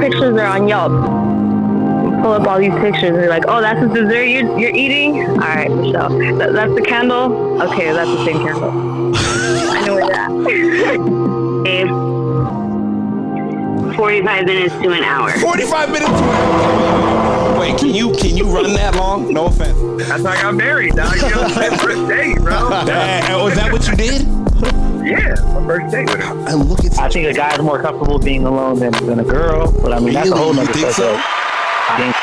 pictures are on Yelp. Pull up all these pictures and you're like, oh, that's the dessert you're eating? All right, Michelle. That's the candle? Okay, that's the same candle. I know where that. 45 minutes to an hour. 45 minutes to an hour. Wait, can you run that long? No offense. That's how I got married, dog. You know, first date, bro. Was that what you did? Yeah, my first date with her. I look at. I think a guy's more comfortable being alone than a girl, but I mean that's a whole Really? nother You think so? subject. I think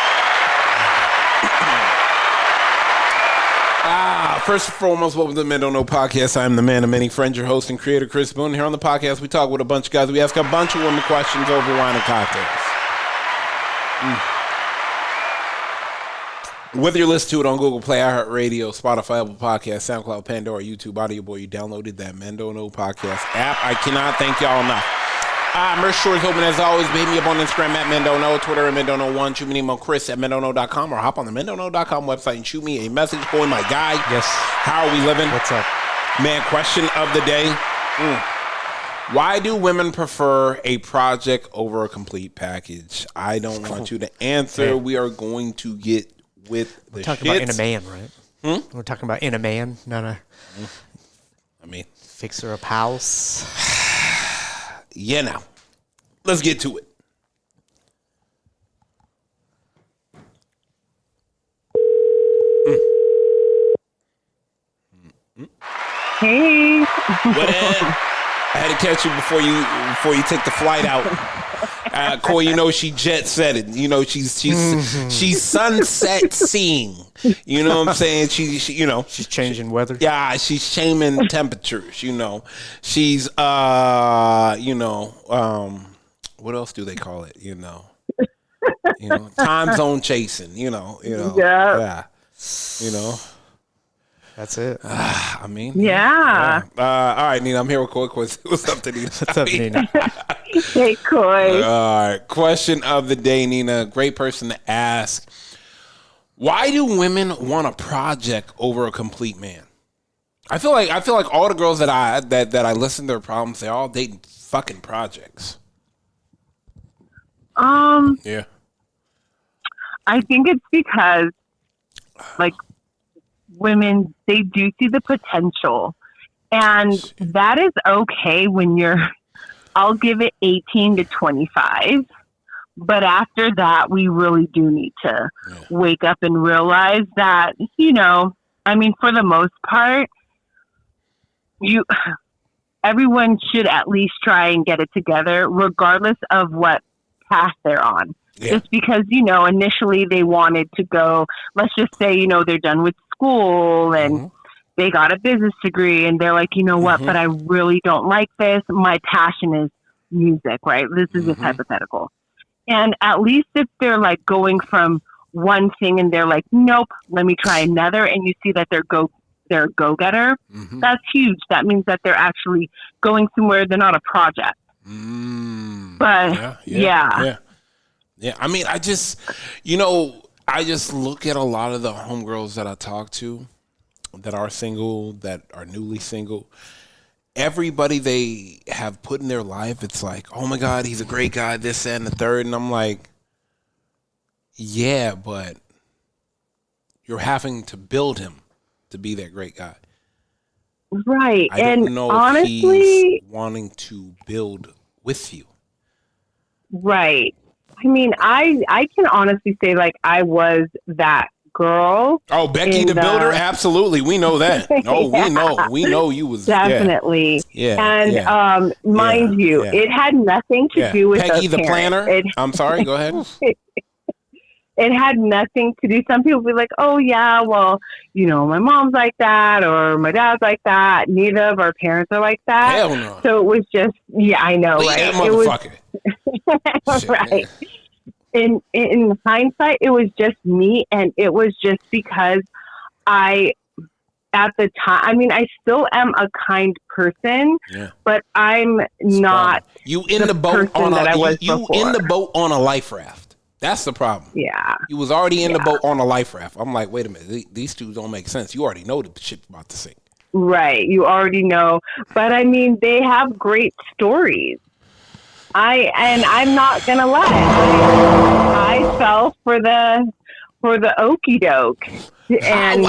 First and foremost, welcome to the Men Don't Know podcast. I'm the man of many friends, your host and creator, Chris Boone. Here on the podcast, we talk with a bunch of guys. We ask a bunch of women questions over wine and cocktails. Whether you listen to it on Google Play, iHeartRadio, Spotify, Apple Podcasts, SoundCloud, Pandora, YouTube, Audio Boy, you downloaded that Men Don't Know podcast app. I cannot thank y'all enough. Merch store is open as always. Hit me up on Instagram at Men Don't Know, Twitter at Men Don't Know 1. Shoot me an email, Chris at MenDon'tKnow.com, or hop on the MenDon'tKnow.com website and shoot me a message. Boy, my guy. Yes. How are we living? What's up? Man, question of the day. Why do women prefer a project over a complete package? I don't want you to answer. We are going to get with the We're talking shits. about in a man, right? We're talking about in a man, not a I mean, fixer of house. yeah, now. Let's get to it. Hey. What up? I had to catch you before you take the flight out. Coy, you know she jet setted. You know she's sunset seeing. You know what I'm saying? She you know She's changing weather. yeah, she's shaming temperatures. You know, she's what else do they call it? You know, time zone chasing. You know, Yeah. You know. That's it. I mean, Yeah. all right, Nina, I'm here with Coy. What's up, Nina? What's up, Nina? Hey, Coy. All right, question of the day, Nina. Great person to ask. Why do women want a project over a complete man? I feel like all the girls that I listen to their problems, they're all dating fucking projects. Yeah. I think it's because, like, women, they do see the potential, and that is okay when I'll give it 18 to 25, but after that, we really do need to wake up and realize that, I mean, for the most part, everyone should at least try and get it together, regardless of what path they're on. Yeah. Just because, initially they wanted to go, let's just say, they're done with school and they got a business degree and they're like, you know what, but I really don't like this. My passion is music, right? This is just hypothetical. And at least if they're like going from one thing and they're like, nope, let me try another. And you see that they're a go-getter. That's huge. That means that they're actually going somewhere. They're not a project. But yeah. I mean, I just look at a lot of the homegirls that I talk to that are single, that are newly single. Everybody they have put in their life, it's like, oh my God, he's a great guy, this, that, and the third. And I'm like, yeah, but you're having to build him to be that great guy. Right. I don't know honestly, if he's wanting to build with you. Right. I mean, I can honestly say, like, I was that girl. Oh, Becky the Builder? Absolutely. We know that. Oh, we know you was. Definitely. Yeah. And mind you, it had nothing to do with Peggy the parents. Planner? I'm sorry, go ahead. It had nothing to do. Some people be like, oh, yeah, well, my mom's like that or my dad's like that. Neither of our parents are like that. Hell no. So it was just, I know, Leave right? that motherfucker. Right. In hindsight, it was just me, and it was just because at the time, I mean, I still am a kind person, but I'm not you in the boat on in the boat on a life raft. That's the problem. Yeah. You was already in the boat on a life raft. I'm like, wait a minute, these two don't make sense. You already know the shit's about to sink. Right. You already know. But I mean, they have great stories. I'm not gonna lie. I fell for the okie doke. And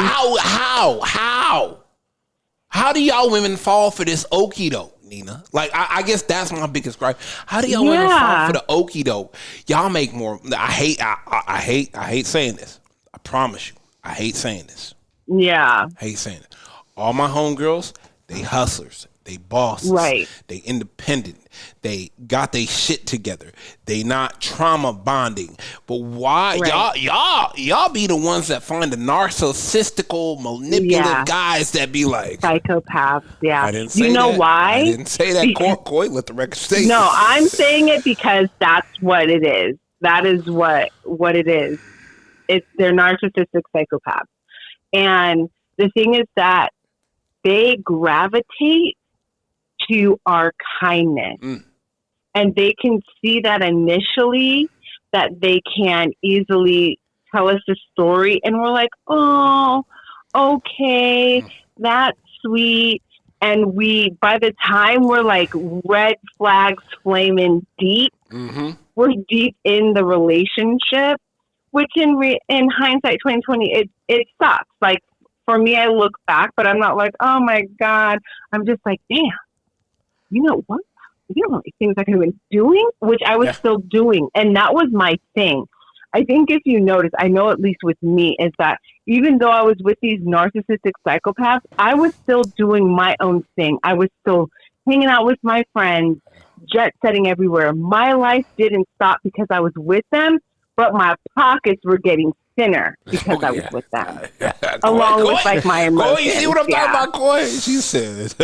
how do y'all women fall for this okie doke, Nina? Like, I guess that's my biggest gripe. How do y'all women fall for the okie doke? Y'all make more. I hate saying this. I promise you, I hate saying this. Yeah. I hate saying it. All my homegirls, they hustlers. They bosses. Right. They independent. They got their shit together. They not trauma bonding. But why y'all be the ones that find the narcissistical, manipulative guys that be like psychopaths? Yeah. I didn't say that. Why? I didn't say that. Coy, let the record say. No, I'm saying it because that's what it is. That is what it is. They're narcissistic psychopaths. And the thing is that they gravitate to our kindness. And they can see that initially, that they can easily tell us a story. And we're like, oh, okay, that's sweet. And by the time we're like red flags flaming deep, we're deep in the relationship, which in hindsight 2020, it sucks. Like, for me, I look back, but I'm not like, oh my God. I'm just like, damn, you know what? You know, things I could have been doing, which I was still doing. And that was my thing. I think if you notice, I know at least with me, is that even though I was with these narcissistic psychopaths, I was still doing my own thing. I was still hanging out with my friends, jet setting everywhere. My life didn't stop because I was with them, but my pockets were getting thinner because I was with them. Along with like my emotions. You see what I'm talking about, Coy? She said.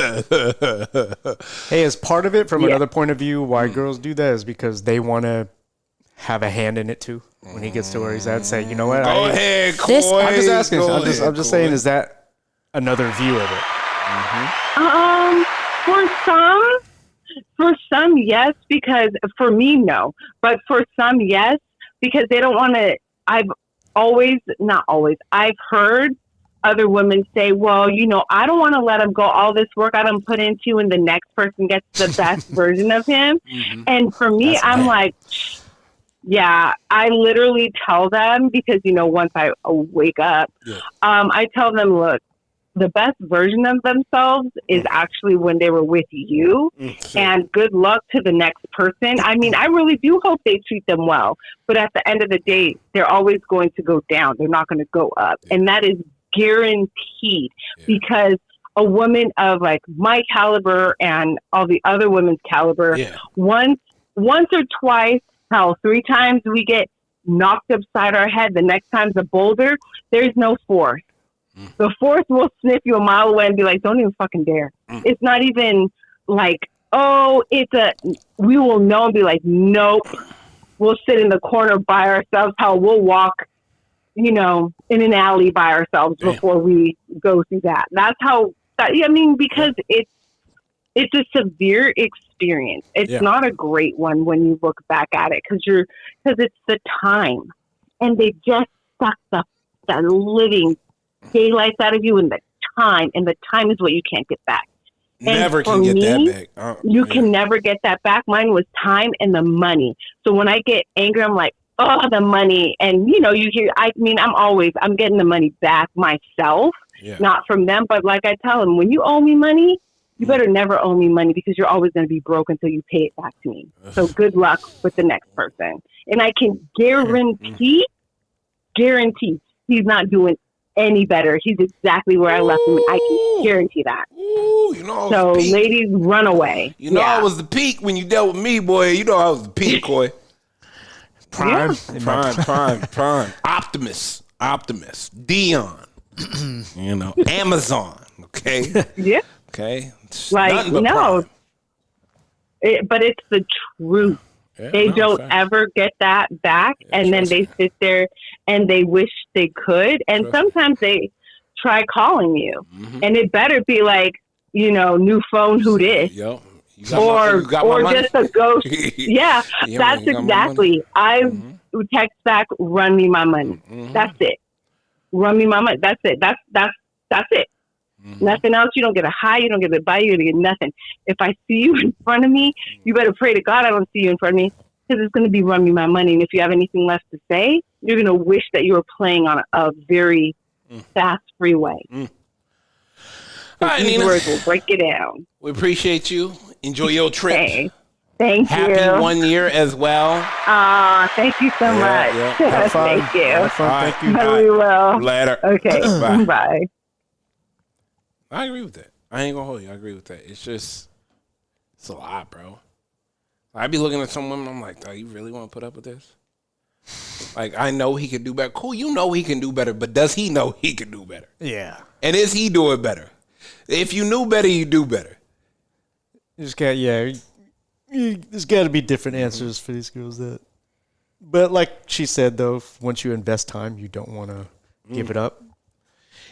Hey, as part of it, from another point of view, why girls do that is because they want to have a hand in it too. When he gets to where he's at, say, you know what? Go ahead, Coy. I'm just asking. I'm just saying, is that another view of it? For some, yes, because for me, no. But for some, yes, because they don't want to. I've heard other women say, well, you know, I don't want to let him go all this work I done put into, and the next person gets the best version of him. And for me, I'm like, yeah, I literally tell them, because, you know, once I wake up, I tell them, look, the best version of themselves is actually when they were with you, and good luck to the next person. I mean, I really do hope they treat them well, but at the end of the day, they're always going to go down. They're not going to go up. And that is guaranteed, because a woman of like my caliber and all the other women's caliber, once or twice, hell, 3 times we get knocked upside our head. The next time's a boulder. There's no fourth. The fourth will sniff you a mile away and be like, don't even fucking dare. It's not even like, we will know and be like, nope. We'll sit in the corner by ourselves. Hell, we'll walk, you know, in an alley by ourselves before we go through that. That's how, because it's a severe experience. It's not a great one when you look back at it, because it's the time. And they just suck the living daylights out of you in the time, and the time is what you can't get back. Never can get that back. You can never get that back. Mine was time and the money. So when I get angry, I'm like, oh, the money. And, you know, you hear, I'm getting the money back myself, not from them. But like I tell them, when you owe me money, you better never owe me money, because you're always going to be broke until you pay it back to me. So good luck with the next person. And I can guarantee he's not doing any better. He's exactly where I left him. I can guarantee that. Ooh, you know, so ladies, run away. You know, I was the peak when you dealt with me, boy. You know, I was the peak, boy. Prime. Optimus. Dion. You know, Amazon. Okay. Yeah. Okay. Like, no. But it's the truth. They don't ever get that back, and then they sit there and they wish they could. And sometimes they try calling you, and it better be like, you know, new phone, who this? Or just a ghost. That's exactly. I text back, run me my money. That's it. Run me my money. That's it. That's it. Nothing else. You don't get a high. You don't get a bite. You don't get nothing. If I see you in front of me, you better pray to God I don't see you in front of me, because it's going to be run me my money. And if you have anything left to say, you're going to wish that you were playing on a very fast freeway. All right, These Nina. words will break it down. We appreciate you. Enjoy your trip. Hey, thank Happy you. 1 year as well. Thank you so much. yeah. Have fun. Thank you. Have fun. All right. Thank you. We will. Later. Okay. Bye. Bye. I agree with that. I ain't gonna hold you. I agree with that. It's a lot, bro. I be looking at some women, I'm like, do you really want to put up with this? Like, I know he can do better. Cool, you know he can do better, but does he know he can do better? Yeah. And is he doing better? If you knew better, you do better. You just got there's got to be different answers for these girls. But like she said, though, once you invest time, you don't want to give it up.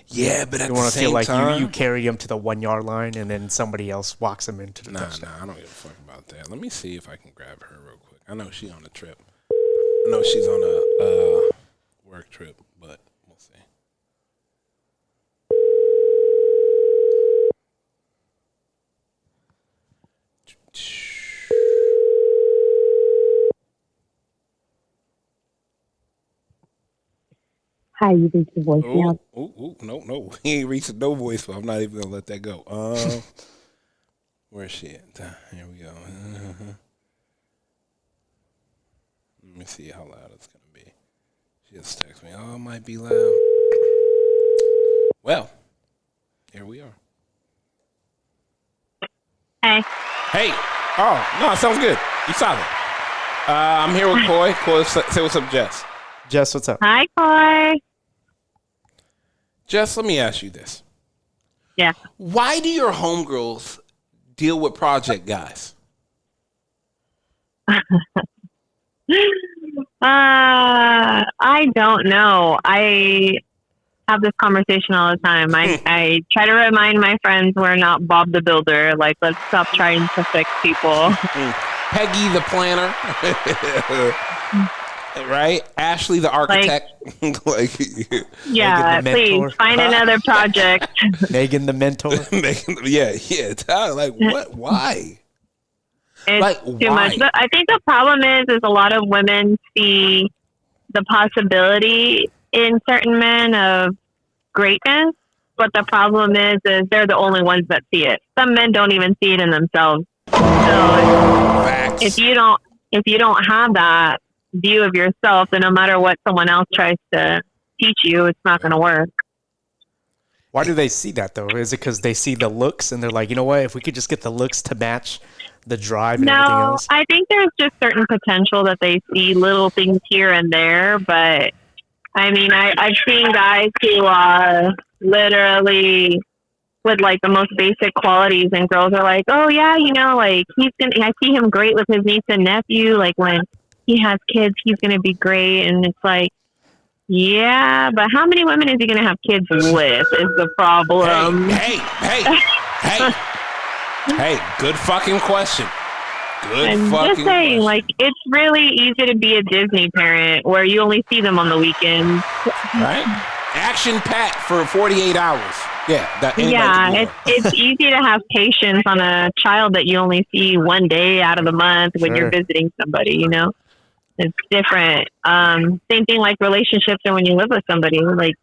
Yeah, but at You the want to feel same like time, you carry them to the 1 yard line and then somebody else walks them into the touchdown. I don't give a fuck about that. Let me see if I can grab her real quick. I know she's on a trip. I know she's on a work trip, but we'll see. Hi, you reached the voicemail. No. He ain't reached no voice, so I'm not even gonna let that go. Where's she at? Here we go. Let me see how loud it's gonna be. She just texted me. Oh, it might be loud. Well, here we are. Hey. Hey. Oh, no, it sounds good. You solid. I'm here with Coy. Coy, say what's up, Jess. Jess, what's up? Hi, Coy. Jess, let me ask you this. Yeah. Why do your homegirls deal with project guys? I don't know. I have this conversation all the time. I try to remind my friends we're not Bob the Builder. Like, let's stop trying to fix people. Peggy the planner. Right? Ashley the architect. Yeah, Megan the please mentor. find another project. Megan the mentor. yeah. Tyler, like, what? Why? It's Like, too why? much. But I think the problem is a lot of women see the possibility in certain men of greatness, but the problem is they're the only ones that see it. Some men don't even see it in themselves. So Facts. if you don't have that view of yourself, then no matter what someone else tries to teach you, it's not going to work. Why do they see that, though? Is it because they see the looks and they're like, you know what, if we could just get the looks to match the drive and everything No, else? I think there's just certain potential that they see, little things here and there. But I mean, I've seen guys who are literally with like the most basic qualities, and girls are like, oh yeah, you know, like I see him great with his niece and nephew. Like when he has kids, he's going to be great. And it's like, yeah, but how many women is he going to have kids with is the problem. Hey, good fucking question. I'm just saying, like, it's really easy to be a Disney parent where you only see them on the weekends. Right? Action packed for 48 hours. Yeah. It's easy to have patience on a child that you only see one day out of the month when you're visiting somebody, you know? It's different. Same thing like relationships or when you live with somebody. Like,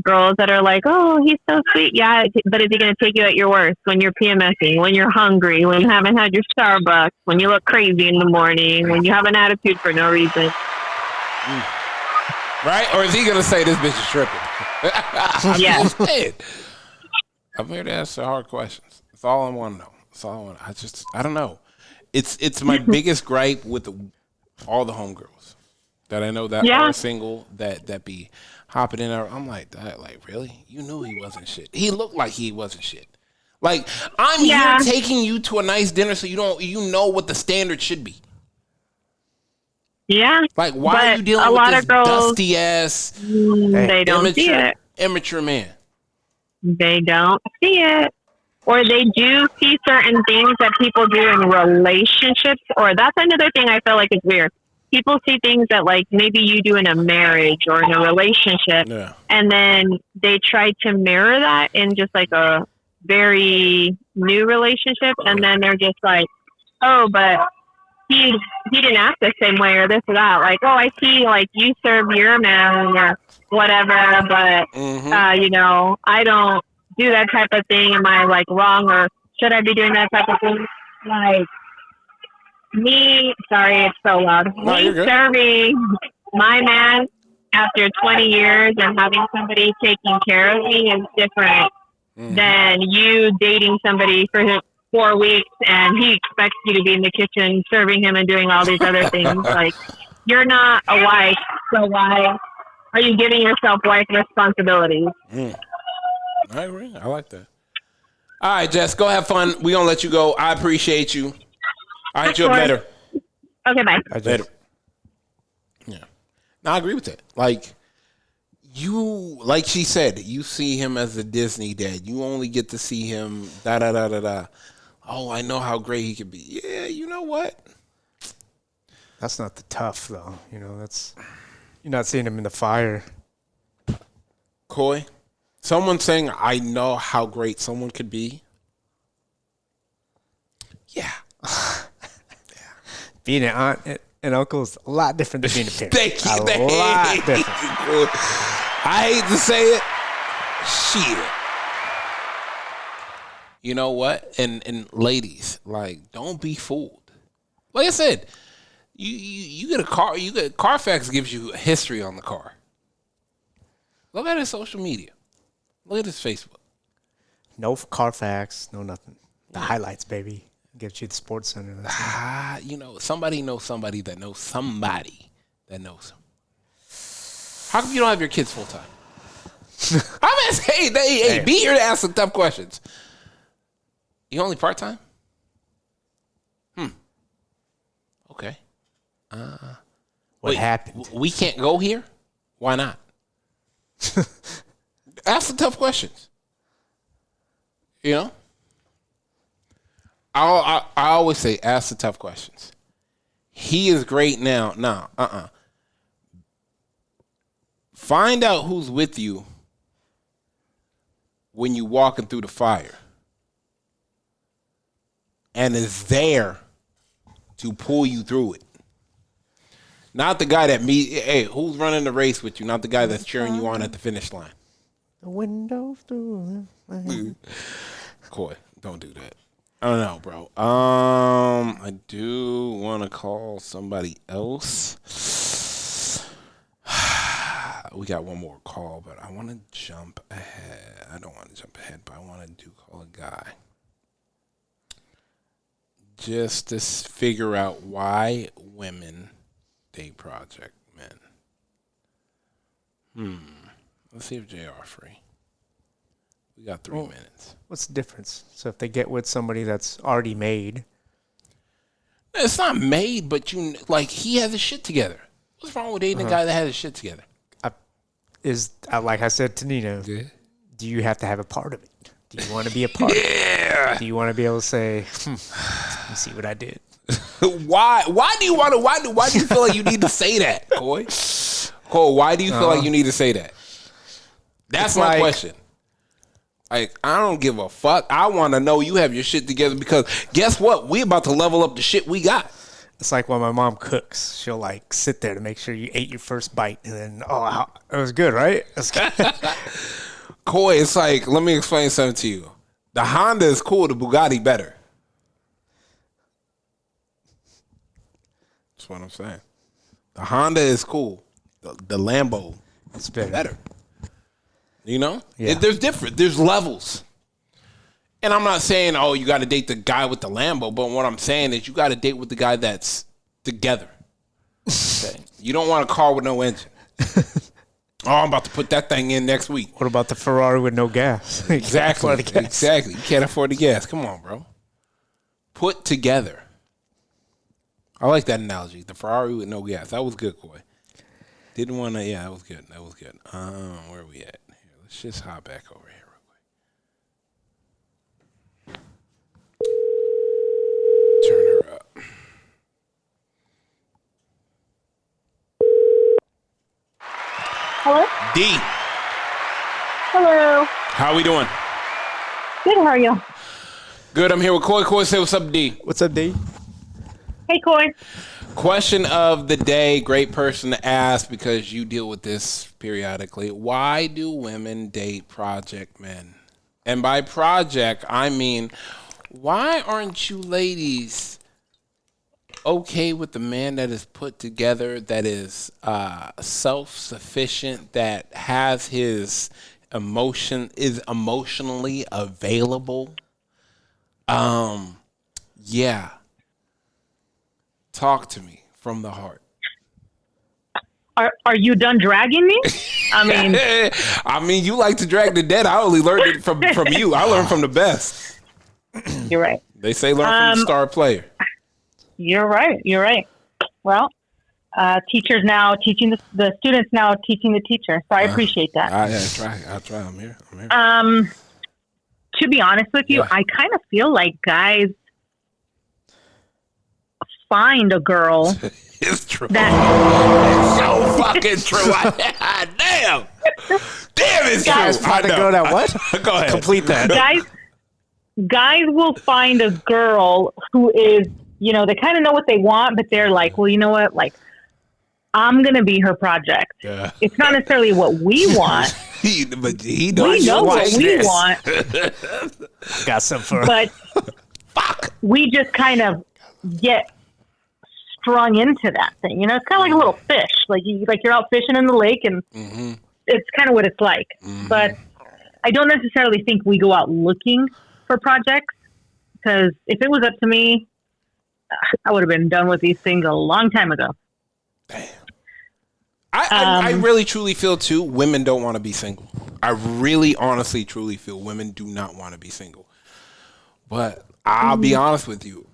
girls that are like, oh, he's so sweet. Yeah, but is he going to take you at your worst when you're PMSing, when you're hungry, when you haven't had your Starbucks, when you look crazy in the morning, when you have an attitude for no reason? Right? Or is he going to say this bitch is tripping? I'm here to ask the hard questions. That's all I want to know. That's all I want. I don't know. It's my biggest gripe with all the homegirls that I know that are single that be hopping in there. I'm like, really? You knew he wasn't shit. He looked like he wasn't shit. Like, I'm here taking you to a nice dinner so you know what the standard should be. Yeah. Like, why are you dealing with this dusty ass they don't see it. Immature man? They don't see it. Or they do see certain things that people do in relationships. Or that's another thing I feel like is weird. people see things that like maybe you do in a marriage or in a relationship, Yeah. and then they try to mirror that in just like a very new relationship, and then they're just like, oh, but he didn't act the same way or this or that. Like, oh, I see, like you serve your man or whatever, but Mm-hmm. you know, I don't do that type of thing. Am I like wrong, or should I be doing that type of thing? Like me, sorry, it's so loud. No, you're Me good. serving my man after 20 years and having somebody taking care of me is different Mm-hmm. than you dating somebody for 4 weeks and he expects you to be in the kitchen serving him and doing all these other things. Like, you're not a wife, so why are you giving yourself wife responsibilities? I agree. I like that. All right, Jess, go have fun. We gonna let you go. I appreciate you. I'll hit you up later. Okay, bye. Later. Yeah. No, I agree with that. Like she said, you see him as a Disney dad. You only get to see him da da da da da. Oh, I know how great he could be. Yeah, you know what? That's not the tough though. You know, that's you're not seeing him in the fire. Coy, someone saying I know how great someone could be. Yeah. Being an aunt and uncle is a lot different than being a parent. Thank you. A lot different. I hate to say it. Shit. You know what? And ladies, like, don't be fooled. Like I said, you get a car. Carfax gives you a history on the car. Look at his social media. Look at his Facebook. No Carfax, no nothing. The highlights, baby. Gives you the Sports Center. You know, somebody knows somebody that knows somebody that knows him. How come you don't have your kids full time? I'm asking, hey, be here to ask some tough questions. You only part time? Okay. What happened? We can't go here? Why not? Ask the tough questions. You know? I always say, ask the tough questions. He is great now. No, Find out who's with you when you walking through the fire and is there to pull you through it. Not the guy that who's running the race with you, not the guy that's cheering you on at the finish line. The window through the Coy, don't do that. I don't know, bro. I do want to call somebody else. We got one more call, but I want to jump ahead. I don't want to jump ahead, but I want to call a guy. Just to figure out why women date project men. Let's see if JR free. We got 3 minutes. What's the difference? So if they get with somebody that's already made. It's not made, but he has his shit together. What's wrong with dating a guy that has his shit together? Like I said to Nino, do you have to have a part of it? Do you want to be a part of it? Do you want to be able to say, let me see what I did? Why do you want to? Why do you feel like you need to say that, Coy? Cole, why do you feel like you need to say that? That's my question. Like, I don't give a fuck. I want to know you have your shit together because guess what? We about to level up the shit we got. It's like when my mom cooks. She'll like sit there to make sure you ate your first bite, and then it was good, right? It was good. Coy, it's like, let me explain something to you. The Honda is cool. The Bugatti better. That's what I'm saying. The Honda is cool. The Lambo is better. You know? Yeah. There's levels. And I'm not saying, you got to date the guy with the Lambo, but what I'm saying is you got to date with the guy that's together. Okay? You don't want a car with no engine. I'm about to put that thing in next week. What about the Ferrari with no gas? Exactly. Exactly. You can't afford the gas. Come on, bro. Put together. I like that analogy. The Ferrari with no gas. That was good, Coy. Didn't want to. Yeah, that was good. That was good. Where are we at? Here, let's just hop back over here real quick. Turn her up. Hello? D, Hello. how we doing? Good, how are you? Good, I'm here with Coy. Coy, say what's up, D. What's up, D? Hey, Coy. Question of the day, great person to ask because you deal with this periodically. Why do women date project men? And by project, I mean, why aren't you ladies okay with the man that is put together, that is self-sufficient, that has his is emotionally available? Yeah. Talk to me from the heart. Are you done dragging me? I mean, you like to drag the dead. I only learned it from you. I learned from the best. You're right. They say learn from the star player. You're right. Well, teachers now teaching the students now teaching the teacher. So I appreciate that. I'll try. I'm here. To be honest with you, I kind of feel like guys find a girl. It's true. That, it's so fucking true. Damn, it's guys, true. I know. Go that what? Go ahead. Complete that. Guys will find a girl who is, you know, they kind of know what they want, but they're like, well, you know what? Like, I'm going to be her project. Yeah. It's not necessarily what we want. But he We know what we want. Got some for But we just kind of get strung into that thing. You know, it's kind of like a little fish. Like you're out fishing in the lake, and it's kind of what it's like. But I don't necessarily think we go out looking for projects, because if it was up to me, I would have been done with these things a long time ago. Damn. I really truly feel too, women don't want to be single. I really honestly truly feel women do not want to be single. But I'll be honest with you,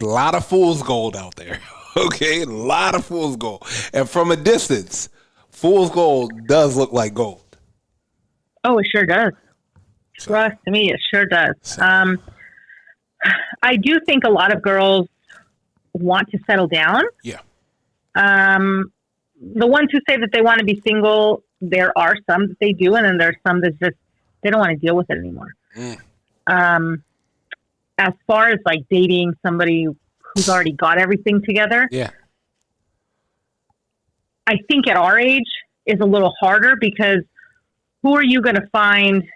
a lot of fool's gold out there. Okay, a lot of fool's gold. And from a distance, fool's gold does look like gold. Oh, it sure does. Trust me, it sure does. I do think a lot of girls want to settle down. Yeah. The ones who say that they want to be single, there are some that they do, and then there's some that just they don't want to deal with it anymore. As far as like dating somebody who's already got everything together, Yeah. I think at our age is a little harder, because who are you going to find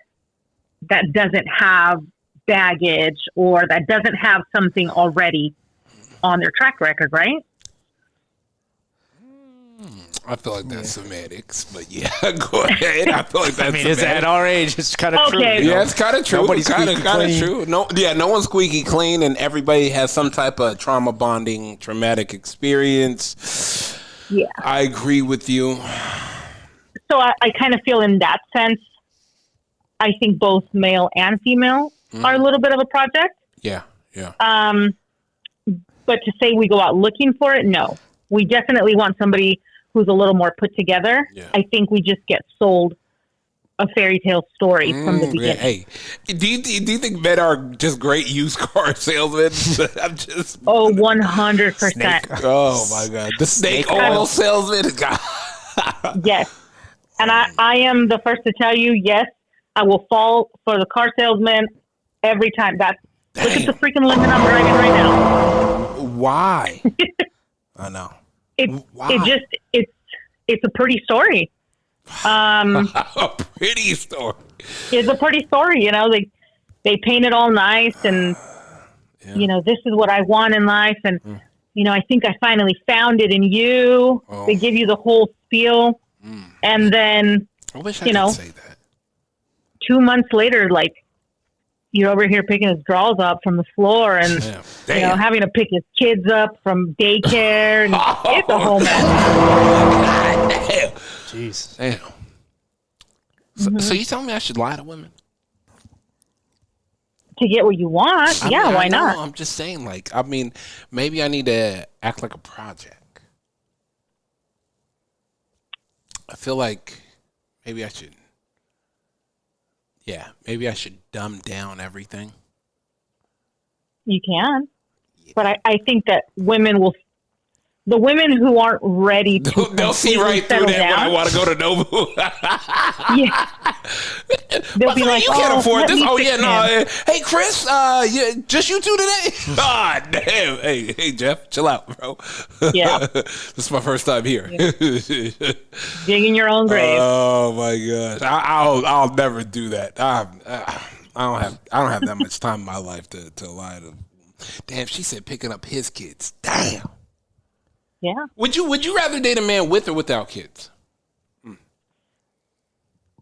that doesn't have baggage or that doesn't have something already on their track record, right? I feel like that's semantics, but yeah, go ahead. I feel like that's it's at our age. It's kind of true. Okay. Yeah, it's kind of true. Nobody's Kind squeaky of clean. true. No one's squeaky clean, and everybody has some type of trauma bonding, traumatic experience. Yeah. I agree with you. So I kind of feel in that sense, I think both male and female are a little bit of a project. Yeah. But to say we go out looking for it, no. We definitely want somebody who's a little more put together. Yeah. I think we just get sold a fairy tale story from the beginning. Hey, do you think men are just great used car salesmen? I'm just 100%. Oh my god, the snake oil salesman. God. Yes. And I am the first to tell you, yes, I will fall for the car salesman every time. Look at the freaking limit I'm driving right now. Why? I know. It's a pretty story. A pretty story. It's a pretty story, you know. They paint it all nice, and you know, this is what I want in life, and you know, I think I finally found it in you. They give you the whole spiel, and then I wish I could say that. 2 months later, like, you're over here picking his drawers up from the floor, and you know, having to pick his kids up from daycare, and it's a whole mess. God damn. Jeez. Damn. So you telling me I should lie to women? To get what you want, why not? I'm just saying, like, I mean, maybe I need to act like a project. I feel like maybe I should. Yeah, maybe I should dumb down everything. You can. But I think that women will the women who aren't ready to They'll see right through settle that when I down, want to go to Nobu. they'll be like, you can't afford let this. me Oh, fix yeah, no. him. Hey, Chris, yeah, just you two today? God damn. Hey, Jeff, chill out, bro. Yeah. This is my first time here. Digging your own grave. Oh, my gosh. I'll never do that. I don't have that much time in my life to lie to. Damn, she said picking up his kids. Damn. Yeah. Would you rather date a man with or without kids?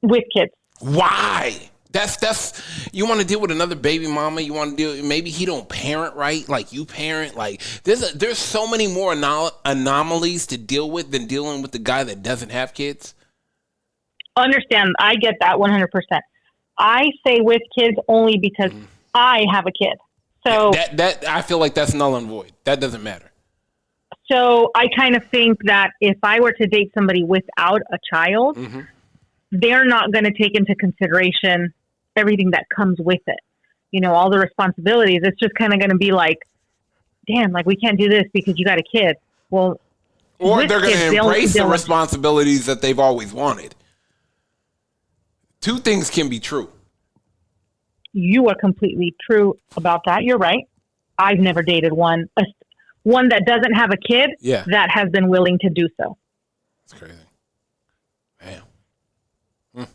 With kids. Why? That's you want to deal with another baby mama. You want to deal. Maybe he don't parent right, like you parent. Like there's so many more anomalies to deal with than dealing with the guy that doesn't have kids. Understand. I get that 100%. I say with kids only because I have a kid. So that I feel like that's null and void. That doesn't matter. So I kind of think that if I were to date somebody without a child, they're not going to take into consideration everything that comes with it. You know, all the responsibilities. It's just kind of going to be like, damn, like we can't do this because you got a kid. Well, or they're going to embrace the responsibilities that they've always wanted. Two things can be true. You are completely true about that. You're right. I've never dated one that doesn't have a kid that has been willing to do so. That's crazy. Damn.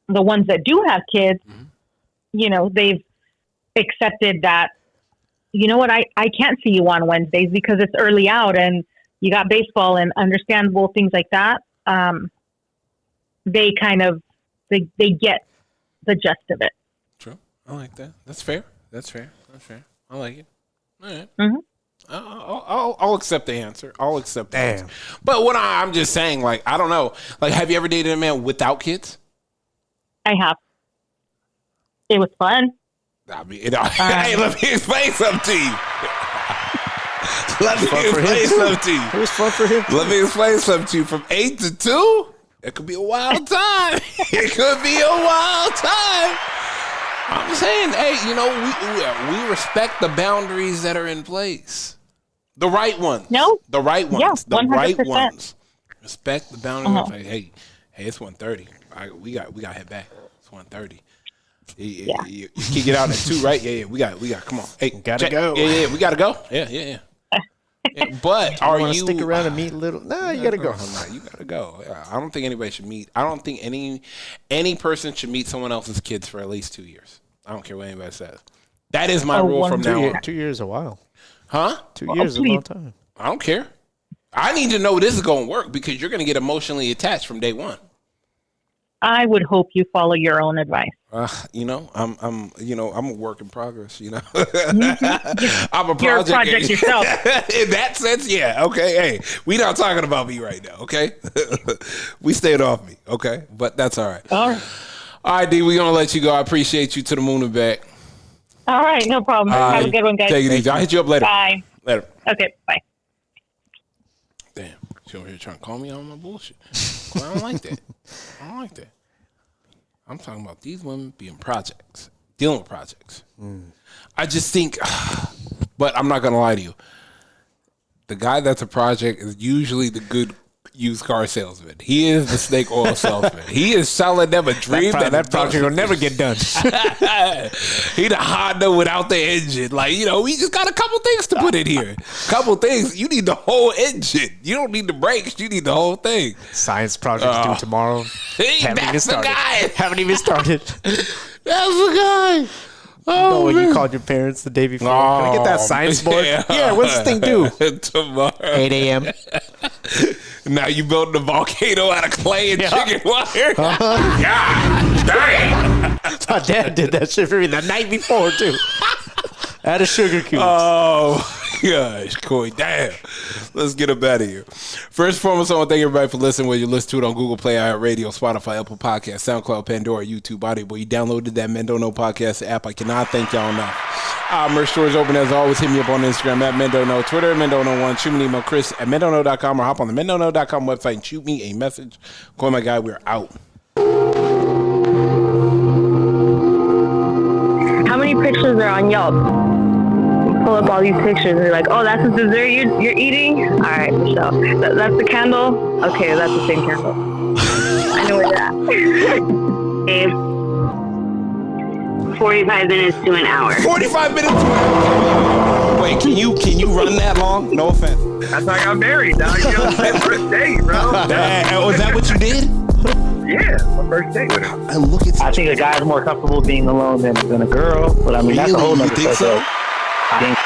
The ones that do have kids, you know, they've accepted that, you know what, I can't see you on Wednesdays because it's early out and you got baseball and understandable things like that. They kind of, they get the gist of it. True. I like that. That's fair. I like it. All right. I'll accept the answer. The answer. But what I'm just saying, like, I don't know. Like, have you ever dated a man without kids? I have. It was fun. I mean, hey, let me explain something to you. It was fun for him. Let me explain something to you. From 8 to 2, it could be a wild time. I'm saying, hey, you know, we respect the boundaries that are in place. The right ones. No. The right ones. Yeah, the 100%. right ones. Respect the boundaries. Like, hey, it's 1:30. We got to head back. It's 1:30. You can get out at 2, right? Yeah, we got. Come on. Hey, gotta go. Yeah, we gotta go. Yeah. But are you stick around and meet little? No, you gotta go. No, you gotta go. I don't think anybody should meet. I don't think any person should meet someone else's kids for at least 2 years. I don't care what anybody says. That is my rule from now on. 2 years is a while. Huh? 2 years is a long time. I don't care. I need to know this is going to work because you're going to get emotionally attached from day one. I would hope you follow your own advice. You know, I'm a work in progress. You know, I'm a project. You're a project yourself. In that sense, yeah. Okay, hey, we not talking about me right now. Okay, we stayed off me. Okay, but that's all right. All right, D, we're gonna let you go. I appreciate you to the moon and back. All right, no problem. Have a good one, guys. Take it easy. I'll hit you up later. Bye. Later. Okay, bye. Damn, she over here trying to call me on my bullshit. Well, I don't like that. I'm talking about these women being projects, dealing with projects. I just think, but I'm not going to lie to you. The guy that's a project is usually the good used car salesman. He is the snake oil salesman. He is selling them a dream that project will never get done. He the Honda without the engine. Like, you know, we just got a couple things to put in here. Couple things. You need the whole engine. You don't need the brakes. You need the whole thing. Science project due tomorrow. That's the guy. Haven't even started. That's the guy. Oh, when you called your parents the day before. Can I get that science board? Yeah, what's this thing do? Tomorrow. 8 a.m. Now you building a volcano out of clay and chicken wire? God damn. My dad did that shit for me the night before, too. Out of sugar cubes. Oh, gosh, Coy, damn. Let's get up out of here. First and foremost, I want to thank everybody for listening. Whether you listen to it on Google Play, iHeartRadio, Spotify, Apple Podcasts, SoundCloud, Pandora, YouTube, Audible. You downloaded that Men Don't Know podcast app. I cannot thank y'all enough. Merch store is open as always. Hit me up on Instagram at Men Don't Know, Twitter, Men Don't Know 1. Shoot me an email, Chris at MenDon'tKnow.com, or hop on the MenDon'tKnow.com website and shoot me a message. Coy, my guy, we're out. How many pictures are on Yelp? pull up all these pictures and be like, oh, that's the dessert you're eating? All right, Michelle. That's the candle? Okay, that's the same candle. I know where that. Babe, 45 minutes to an hour. 45 minutes to an hour. Wait, can you run that long? No offense. That's how I got married, dog. You know, my first date, bro. Was that what you did? Yeah, my first date with her. And look at I think a guy's more comfortable being alone than a girl, but I mean, that's a whole Really? nother You think so? I think